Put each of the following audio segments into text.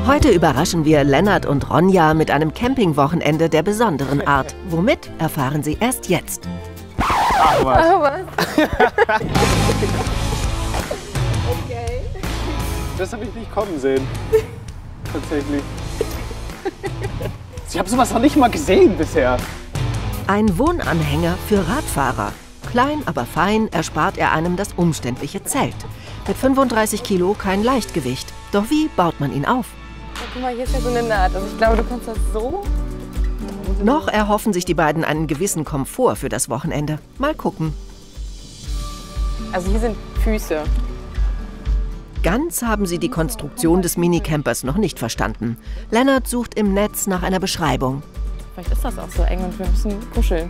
Heute überraschen wir Lennart und Ronja mit einem Campingwochenende der besonderen Art. Womit, erfahren Sie erst jetzt. Ach was. Ach was. Okay. Das habe ich nicht kommen sehen. Tatsächlich. Ich habe sowas noch nicht mal gesehen bisher. Ein Wohnanhänger für Radfahrer. Klein, aber fein erspart er einem das umständliche Zelt. Mit 35 Kilo kein Leichtgewicht. Doch wie baut man ihn auf? Oh, guck mal, hier ist ja so eine Naht. Also ich glaube, du kannst das so. Noch erhoffen sich die beiden einen gewissen Komfort für das Wochenende. Mal gucken. Also hier sind Füße. Ganz haben sie die Konstruktion des Minicampers noch nicht verstanden. Lennart sucht im Netz nach einer Beschreibung. Vielleicht ist das auch so eng und wir müssen kuscheln.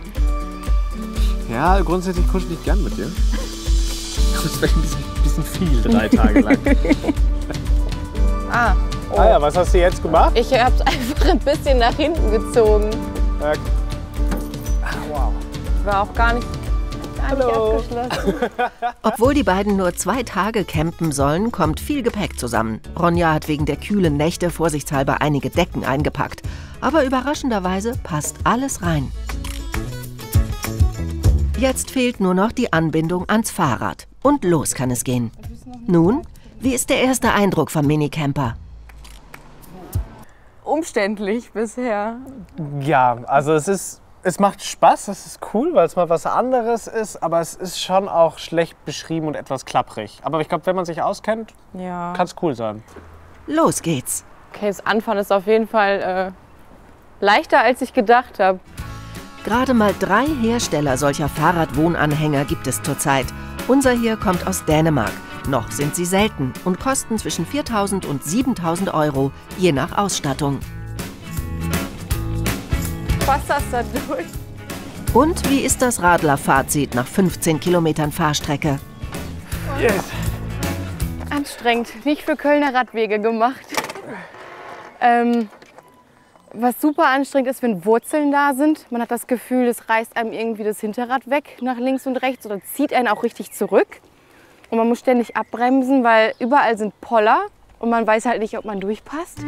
Ja, grundsätzlich kuschel ich gern mit dir. Das ist vielleicht ein bisschen viel, 3 Tage lang. Ah. Oh. Ah ja, was hast du jetzt gemacht? Ich habe es einfach ein bisschen nach hinten gezogen. Wow. War auch gar nicht abgeschlossen. Obwohl die beiden nur 2 Tage campen sollen, kommt viel Gepäck zusammen. Ronja hat wegen der kühlen Nächte vorsichtshalber einige Decken eingepackt. Aber überraschenderweise passt alles rein. Jetzt fehlt nur noch die Anbindung ans Fahrrad. Und los kann es gehen. Nun, wie ist der erste Eindruck vom Minicamper? Umständlich bisher. Ja, also es macht Spaß, es ist cool, weil es mal was anderes ist, aber es ist schon auch schlecht beschrieben und etwas klapprig. Aber ich glaube, wenn man sich auskennt, Ja. kann es cool sein. Los geht's! Okay, das Anfahren ist auf jeden Fall leichter, als ich gedacht habe. Gerade mal 3 Hersteller solcher Fahrradwohnanhänger gibt es zurzeit. Unser hier kommt aus Dänemark. Noch sind sie selten und kosten zwischen 4.000 und 7.000 €, je nach Ausstattung. Passt das da durch? Und wie ist das Radler-Fazit nach 15 Kilometern Fahrstrecke? Yes. Anstrengend. Nicht für Kölner Radwege gemacht. Was super anstrengend ist, wenn Wurzeln da sind. Man hat das Gefühl, es reißt einem irgendwie das Hinterrad weg nach links und rechts oder zieht einen auch richtig zurück. Und man muss ständig abbremsen, weil überall sind Poller und man weiß halt nicht, ob man durchpasst.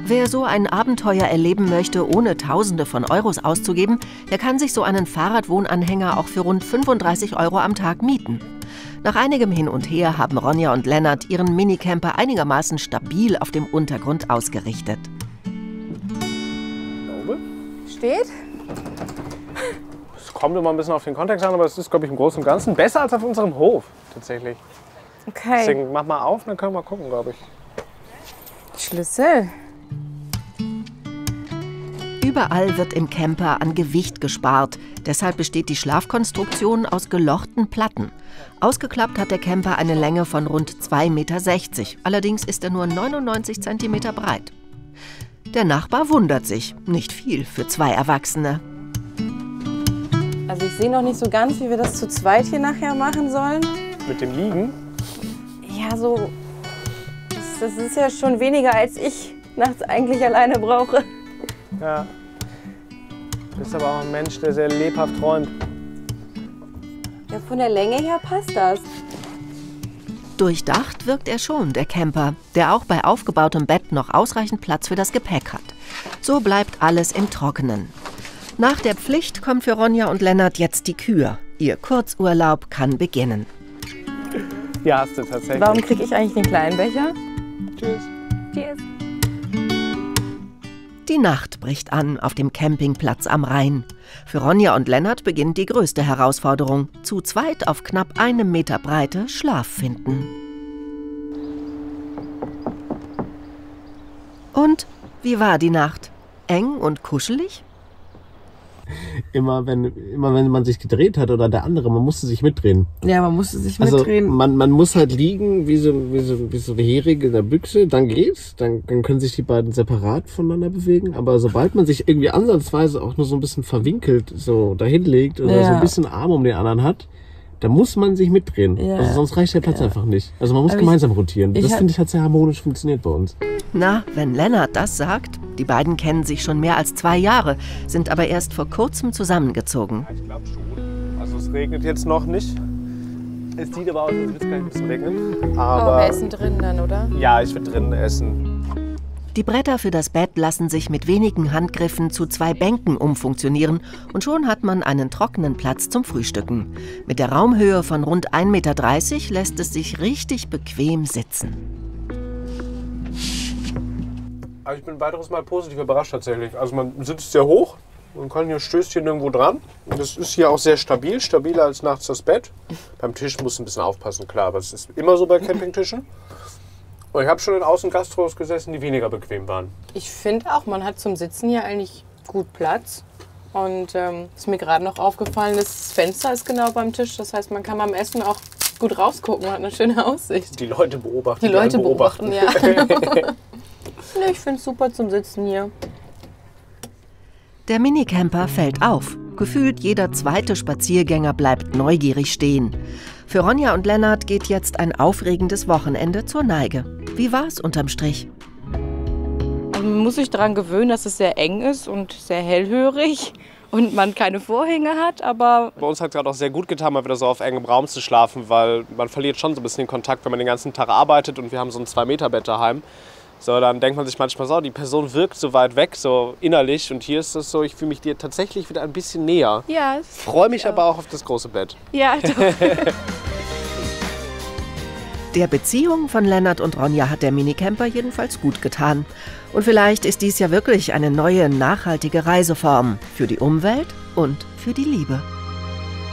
Wer so ein Abenteuer erleben möchte, ohne Tausende von Euros auszugeben, der kann sich so einen Fahrradwohnanhänger auch für rund 35 € am Tag mieten. Nach einigem Hin und Her haben Ronja und Lennart ihren Minicamper einigermaßen stabil auf dem Untergrund ausgerichtet. Steht? Es kommt immer ein bisschen auf den Kontext an, aber es ist, glaube ich, im Großen und Ganzen besser als auf unserem Hof, tatsächlich. Okay. Deswegen mach mal auf, dann können wir gucken, glaube ich. Schlüssel. Überall wird im Camper an Gewicht gespart. Deshalb besteht die Schlafkonstruktion aus gelochten Platten. Ausgeklappt hat der Camper eine Länge von rund 2,60 Meter. Allerdings ist er nur 99 Zentimeter breit. Der Nachbar wundert sich. Nicht viel für 2 Erwachsene. Also ich sehe noch nicht so ganz, wie wir das zu zweit hier nachher machen sollen. Mit dem Liegen? Ja, so. Das ist ja schon weniger, als ich nachts eigentlich alleine brauche. Ja. Du bist aber auch ein Mensch, der sehr lebhaft träumt. Ja, von der Länge her passt das. Durchdacht wirkt er schon, der Camper, der auch bei aufgebautem Bett noch ausreichend Platz für das Gepäck hat. So bleibt alles im Trockenen. Nach der Pflicht kommt für Ronja und Lennart jetzt die Kür. Ihr Kurzurlaub kann beginnen. Ja, hast du tatsächlich. Warum kriege ich eigentlich den kleinen Becher? Tschüss. Cheers. Die Nacht bricht an auf dem Campingplatz am Rhein. Für Ronja und Lennart beginnt die größte Herausforderung. Zu zweit auf knapp 1 Meter Breite Schlaf finden. Und wie war die Nacht? Eng und kuschelig? Immer wenn man sich gedreht hat oder der andere, man musste sich mitdrehen. Ja, man musste sich Also mitdrehen. man muss halt liegen wie so eine Hering in der Büchse, dann geht's, dann können sich die beiden separat voneinander bewegen, aber sobald man sich irgendwie ansatzweise auch nur so ein bisschen verwinkelt so dahin legt oder so ein bisschen Arm um den anderen hat, da muss man sich mitdrehen. Ja. Also sonst reicht der Platz einfach nicht. Also man muss Aber gemeinsam rotieren. Das hab- finde ich hat sehr harmonisch funktioniert bei uns. Na, wenn Lennart das sagt, die beiden kennen sich schon mehr als 2 Jahre, sind aber erst vor kurzem zusammengezogen. Ich glaube schon. Also es regnet jetzt noch nicht. Es sieht aber aus, als würde es gleich ein bisschen regnen. Aber Aber wir essen drin dann, oder? ja, ich will drinnen essen. Die Bretter für das Bett lassen sich mit wenigen Handgriffen zu 2 Bänken umfunktionieren und schon hat man einen trockenen Platz zum Frühstücken. Mit der Raumhöhe von rund 1,30 Meter lässt es sich richtig bequem sitzen. Also ich bin weiteres Mal positiv überrascht tatsächlich. Also man sitzt sehr hoch, man kann hier Stößchen irgendwo dran. Das ist hier auch sehr stabil, stabiler als nachts das Bett. Beim Tisch muss ein bisschen aufpassen, klar, aber es ist immer so bei Campingtischen. Und ich habe schon in Außengastros gesessen, die weniger bequem waren. Ich finde auch, man hat zum Sitzen hier eigentlich gut Platz. Und ist mir gerade noch aufgefallen, das Fenster ist genau beim Tisch. Das heißt, man kann beim Essen auch gut rausgucken, man hat eine schöne Aussicht. Die Leute beobachten. Die Leute beobachten, ja. Nee, ich finde es super zum Sitzen hier. Der Minicamper fällt auf. Gefühlt jeder zweite Spaziergänger bleibt neugierig stehen. Für Ronja und Lennart geht jetzt ein aufregendes Wochenende zur Neige. Wie war's unterm Strich? Also man muss sich daran gewöhnen, dass es sehr eng ist und sehr hellhörig und man keine Vorhänge hat, aber... Bei uns hat es gerade auch sehr gut getan, mal wieder so auf engem Raum zu schlafen, weil man verliert schon so ein bisschen den Kontakt, wenn man den ganzen Tag arbeitet und wir haben so ein 2-Meter-Bett daheim. So, dann denkt man sich manchmal so, die Person wirkt so weit weg, so innerlich. Und hier ist es so, ich fühle mich dir tatsächlich wieder ein bisschen näher. Ja. Freue mich aber auch auf das große Bett. Ja, doch. Der Beziehung von Lennart und Ronja hat der Minicamper jedenfalls gut getan. Und vielleicht ist dies ja wirklich eine neue, nachhaltige Reiseform für die Umwelt und für die Liebe.